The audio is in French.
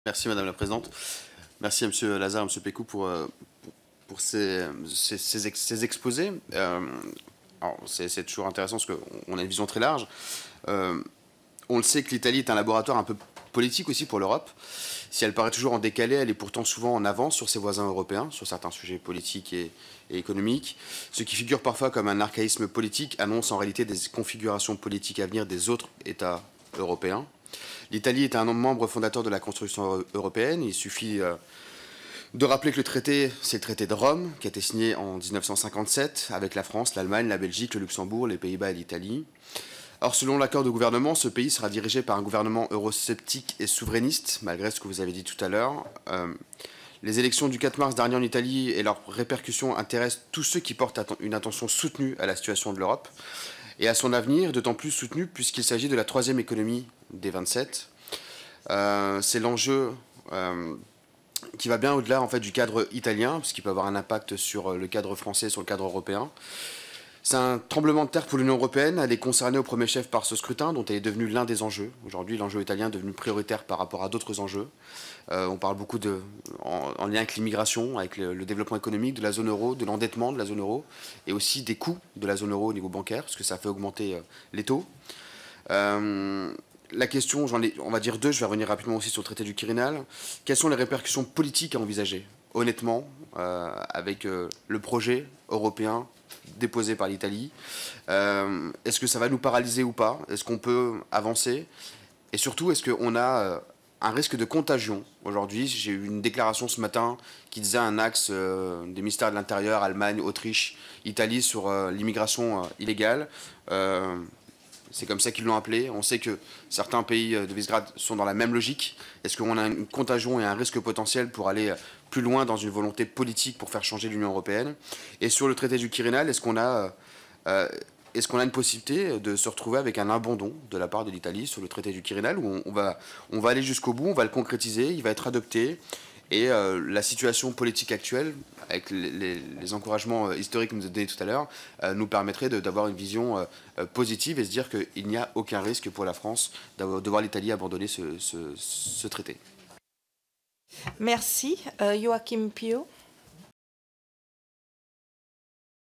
Merci Madame la Présidente. Merci à Monsieur Lazare, Monsieur Pécou pour ces exposés. C'est toujours intéressant parce qu'on a une vision très large. On le sait que l'Italie est un laboratoire un peu politique aussi pour l'Europe. Si elle paraît toujours en décalé, elle est pourtant souvent en avance sur ses voisins européens, sur certains sujets politiques et économiques. Ce qui figure parfois comme un archaïsme politique annonce en réalité des configurations politiques à venir des autres États européens. L'Italie est un membre fondateur de la construction européenne. Il suffit de rappeler que le traité, c'est le traité de Rome, qui a été signé en 1957 avec la France, l'Allemagne, la Belgique, le Luxembourg, les Pays-Bas et l'Italie. Or, selon l'accord de gouvernement, ce pays sera dirigé par un gouvernement eurosceptique et souverainiste, malgré ce que vous avez dit tout à l'heure. Les élections du 4 mars dernier en Italie et leurs répercussions intéressent tous ceux qui portent une attention soutenue à la situation de l'Europe et à son avenir, d'autant plus soutenu puisqu'il s'agit de la troisième économie des 27. C'est l'enjeu qui va bien au-delà en fait, du cadre italien, puisqu'il peut avoir un impact sur le cadre français, sur le cadre européen. C'est un tremblement de terre pour l'Union européenne. Elle est concernée au premier chef par ce scrutin, dont elle est devenue l'un des enjeux. Aujourd'hui, l'enjeu italien est devenu prioritaire par rapport à d'autres enjeux. On parle beaucoup en lien avec l'immigration, avec le développement économique de la zone euro, de l'endettement de la zone euro, et aussi des coûts de la zone euro au niveau bancaire, parce que ça fait augmenter les taux. La question, on va dire deux, je vais revenir rapidement aussi sur le traité du Quirinal. Quelles sont les répercussions politiques à envisager, honnêtement, avec le projet européen déposé par l'Italie? Est-ce que ça va nous paralyser ou pas? Est-ce qu'on peut avancer? Et surtout, est-ce qu'on a un risque de contagion? Aujourd'hui, j'ai eu une déclaration ce matin qui disait un axe des ministères de l'Intérieur, Allemagne, Autriche, Italie, sur l'immigration illégale. C'est comme ça qu'ils l'ont appelé. On sait que certains pays de Visegrad sont dans la même logique. Est-ce qu'on a une contagion et un risque potentiel pour aller plus loin dans une volonté politique pour faire changer l'Union européenne? Et sur le traité du Quirinal, est-ce qu'on a une possibilité de se retrouver avec un abandon de la part de l'Italie sur le traité du Quirinal, où on va aller jusqu'au bout, on va le concrétiser, il va être adopté, et la situation politique actuelle, avec les encouragements historiques que nous avez donnés tout à l'heure, nous permettrait d'avoir une vision positive et se dire qu'il n'y a aucun risque pour la France de voir l'Italie abandonner ce traité. Merci. Joachim Pio.